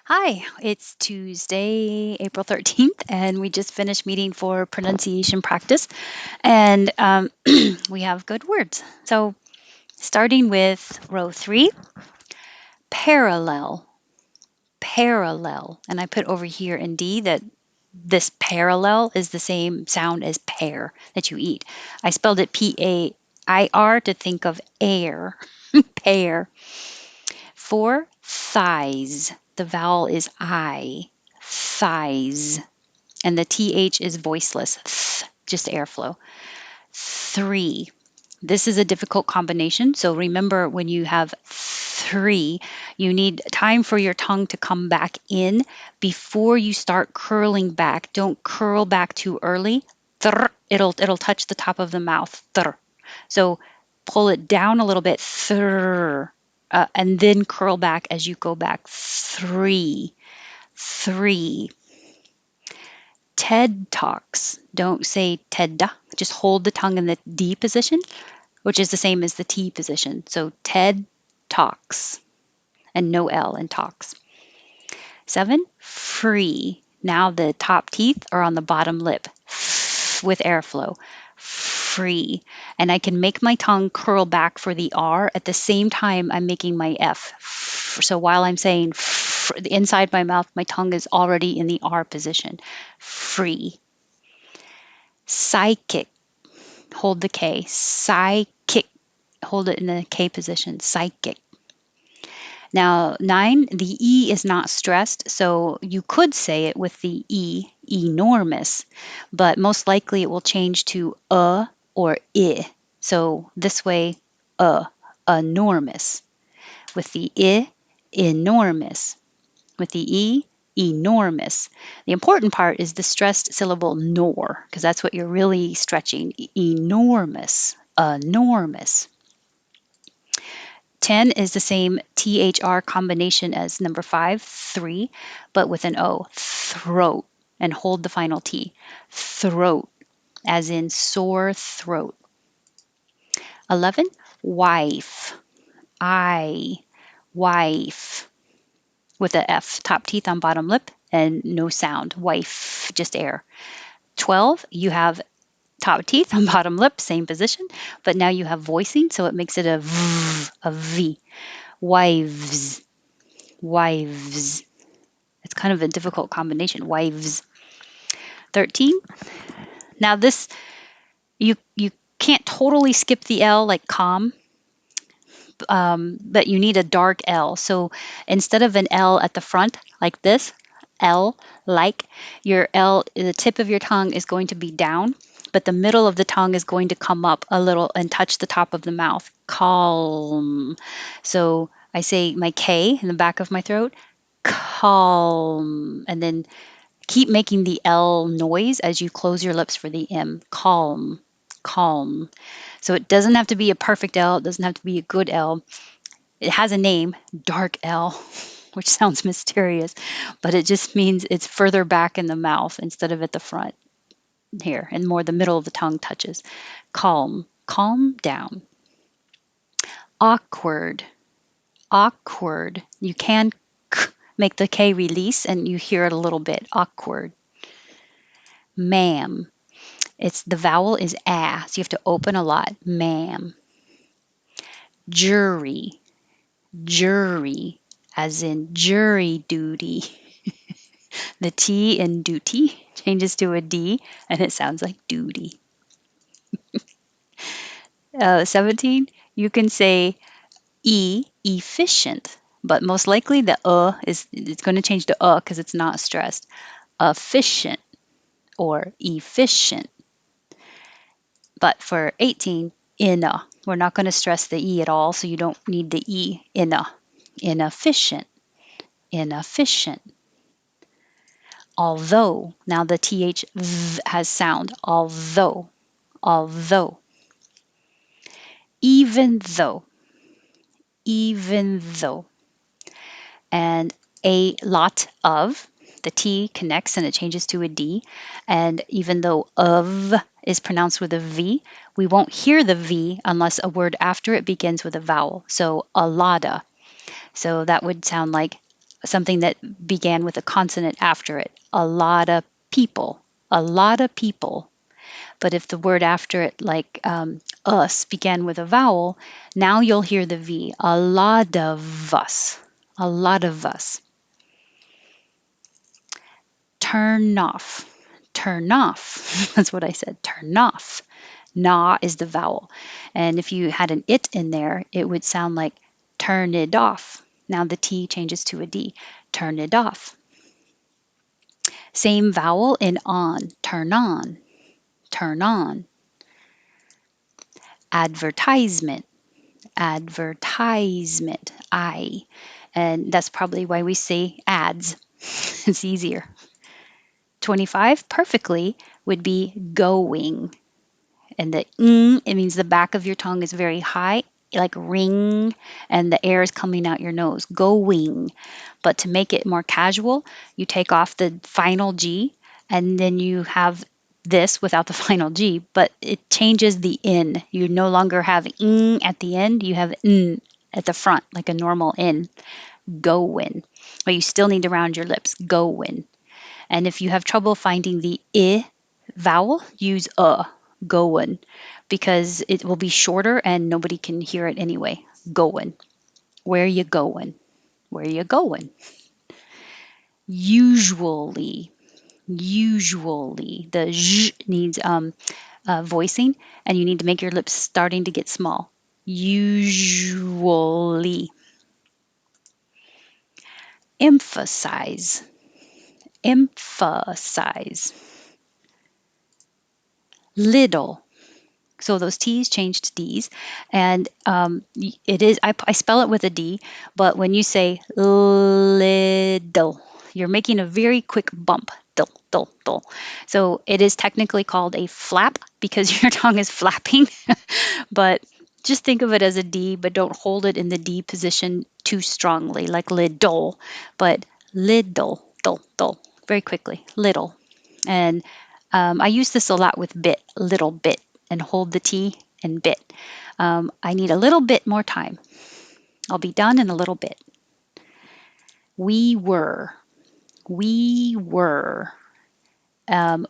Hi, it's Tuesday, April 13th, and we just finished meeting for pronunciation practice. And we have good words. So, starting with row three, parallel, parallel. And I put over here in D that this parallel is the same sound as pear that you eat. I spelled it P-A-I-R to think of air, pear. Four, thighs. The vowel is I, thighs. And the TH is voiceless, just airflow. Three. This is a difficult combination. So remember when you have three, you need time for your tongue to come back in before you start curling back. Don't curl back too early. It'll touch the top of the mouth. So pull it down a little bit. And then curl back as you go back. Three, three. TED Talks. Don't say TED. Just hold the tongue in the D position, which is the same as the T position. So TED Talks and no L in talks. Seven, free. Now the top teeth are on the bottom lip with airflow. Free. And I can make my tongue curl back for the R at the same time I'm making my F. So while I'm saying inside my mouth, my tongue is already in the R position. Free. Psychic. Hold the K. Psychic. Hold it in the K position. Psychic. Now, nine, the E is not stressed, so you could say it with the E, enormous, but most likely it will change to or I. So this way, enormous. With the I, enormous. With the E, enormous. The important part is the stressed syllable nor, because that's what you're really stretching. Enormous, enormous. 10 is the same THR combination as number 5, 3, but with an O, throat, and hold the final T. Throat, as in sore throat. 11, wife, wife, with a F, top teeth on bottom lip, and no sound. Wife, just air. 12, you have top teeth on bottom lip, same position, but now you have voicing, so it makes it a V, a V. Wives, wives. It's kind of a difficult combination. Wives. 13. Now this you can't totally skip the L like calm, but you need a dark L. So instead of an L at the front like this, L like your L, the tip of your tongue is going to be down, but the middle of the tongue is going to come up a little and touch the top of the mouth. Calm. So I say my K in the back of my throat, calm, and then keep making the L noise as you close your lips for the M. Calm, calm. So it doesn't have to be a perfect L. It doesn't have to be a good L. It has a name, dark L, which sounds mysterious, but it just means it's further back in the mouth instead of at the front here, and more the middle of the tongue touches. Calm, calm down. Awkward, awkward. You can make the K release and you hear it a little bit. Awkward. Ma'am. It's the vowel is ah, so you have to open a lot. Ma'am. Jury, jury, as in jury duty. The T in duty changes to a D and it sounds like duty. 17, you can say efficient, but most likely the is it's going to change to because it's not stressed. Efficient or efficient. But for 18, we're not going to stress the E at all, so you don't need the E. Inefficient, inefficient. Although, now the TH has sound. Although, although. Even though, even though. And a lot of, the T connects and it changes to a D. And even though of is pronounced with a V, we won't hear the V unless a word after it begins with a vowel. So a lotta. So that would sound like something that began with a consonant after it. A lot of people. A lot of people. But if the word after it, like us, began with a vowel, now you'll hear the V. A lot of us. A lot of us. Turn off. Turn off. That's what I said. Turn off. Na is the vowel. And if you had an it in there, it would sound like turn it off. Now the T changes to a D. Turn it off. Same vowel in on. Turn on. Turn on. Advertisement. Advertisement. I. And that's probably why we say ads. It's easier. 25 perfectly would be going. And the it means the back of your tongue is very high, like ring, and the air is coming out your nose. Going. But to make it more casual, you take off the final G and then you have this without the final G, but it changes the in. You no longer have ing at the end, you have n at the front, like a normal in. Going. But you still need to round your lips. Going. And if you have trouble finding the I vowel, use going, because it will be shorter and nobody can hear it anyway. Going. Where you going? Where you going? Usually. Usually. The zh needs voicing, and you need to make your lips starting to get small. Usually. Emphasize. Emphasize. Little. So those T's changed to D's, and it is. I spell it with a D, but when you say little, you're making a very quick bump. Dull, dull, dull. So it is technically called a flap because your tongue is flapping, but just think of it as a D, but don't hold it in the D position too strongly, like little, but little, dull, dull, very quickly, little. And I use this a lot with bit, little bit, and hold the T and bit. I need a little bit more time. I'll be done in a little bit. We were. We were.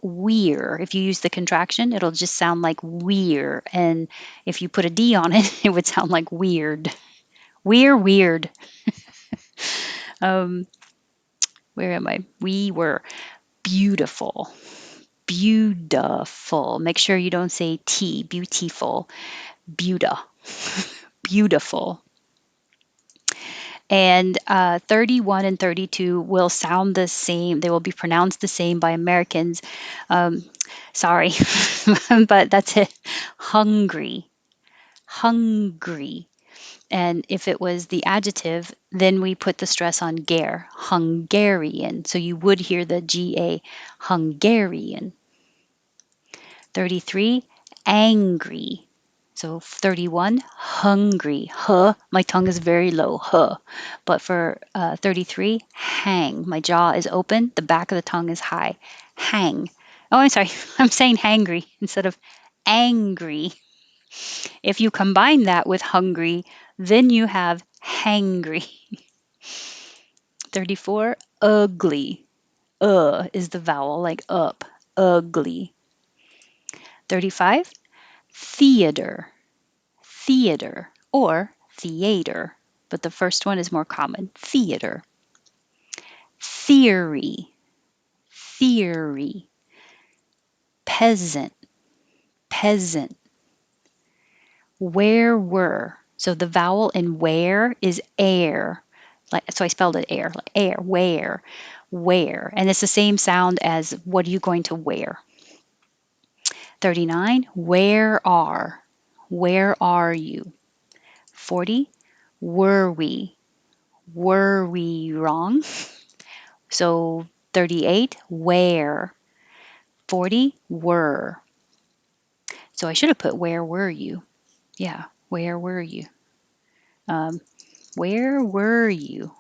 We're. If you use the contraction, it'll just sound like we're. And if you put a D on it, it would sound like weird. We're weird. Um, where am I? We were beautiful. Beautiful. Make sure you don't say T, beautiful. Beauta. Beautiful. And 31 and 32 will sound the same. They will be pronounced the same by Americans. Um, sorry, but that's it. Hungry, hungry. And if it was the adjective, then we put the stress on ger, Hungarian. So you would hear the GA, Hungarian. 33, angry. So 31, hungry. Huh. My tongue is very low. Huh. But for 33, hang. My jaw is open. The back of the tongue is high. Hang. Oh, I'm sorry. I'm saying hangry instead of angry. If you combine that with hungry, then you have hangry. 34, ugly. Is the vowel, like up. Ugly. 35, theater. Theater or theater, but the first one is more common. Theater. Theory. Theory. Peasant. Peasant. Where were. So the vowel in where is air. Like, so I spelled it air, like air, where, where. And it's the same sound as what are you going to wear? 39, where are. Where are you? 40, were we. Were we wrong? So 38, where. 40, were. So I should have put where were you? Yeah, where were you? Um, where were you?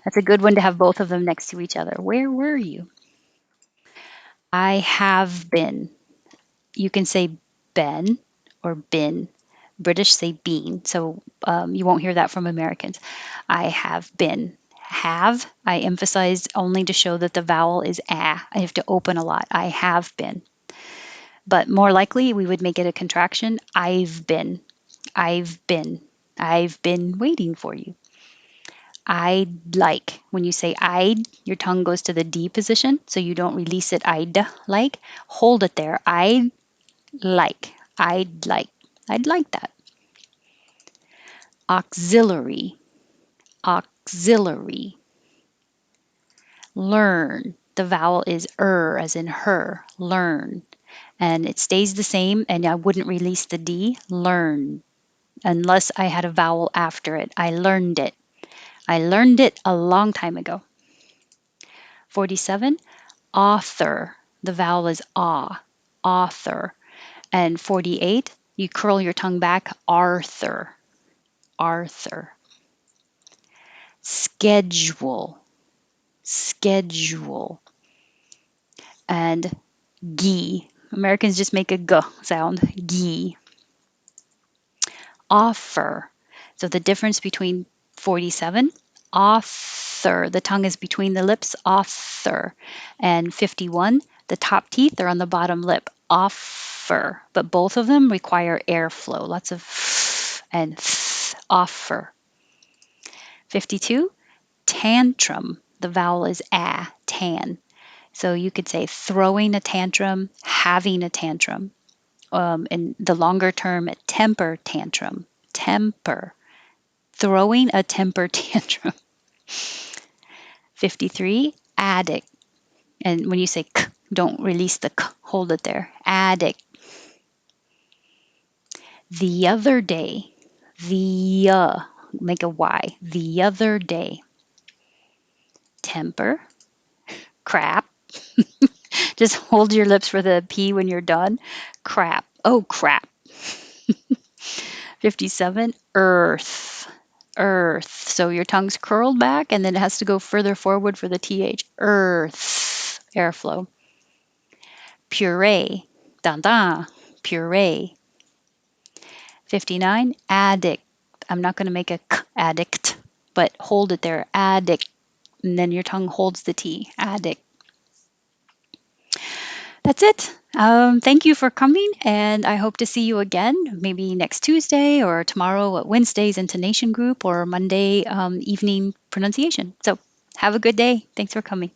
That's a good one to have both of them next to each other. Where were you? I have been. You can say been or been. British say been, so you won't hear that from Americans. I have been. have, I emphasized only to show that the vowel is ah. I have to open a lot. I have been. But more likely, we would make it a contraction. I've been. I've been. I've been waiting for you. I'd like. When you say I'd, your tongue goes to the D position, so you don't release it. I'd like. Hold it there. I'd like. I'd like. I'd like that. Auxiliary. Auxiliary. Learn. The vowel is as in her. Learn. And it stays the same, and I wouldn't release the D. Learn. Unless I had a vowel after it. I learned it. I learned it a long time ago. 47, author. The vowel is ah, author. And 48, you curl your tongue back, Arthur, Arthur. Schedule, schedule. And ghee. Americans just make a g sound, ghee. Offer. So the difference between 47, author, the tongue is between the lips, author, and 51, the top teeth are on the bottom lip, offer. But both of them require airflow, lots of and offer. 52, tantrum, the vowel is a, tan. So you could say throwing a tantrum, having a tantrum. In the longer term, temper tantrum, temper, throwing a temper tantrum. 53, addict. And when you say k, don't release the k, hold it there. Addict. The other day, make a Y. The other day. Temper, crap. Just hold your lips for the P when you're done. Crap. Oh, crap. 57, earth. Earth. So your tongue's curled back and then it has to go further forward for the TH. Earth. Airflow. Puree. Dan dan. Puree. 59, addict. I'm not going to make a k, addict, but hold it there. Addict. And then your tongue holds the T. Addict. That's it. Thank you for coming, and I hope to see you again, maybe next Tuesday or tomorrow at Wednesday's intonation group or Monday evening pronunciation. So have a good day. Thanks for coming.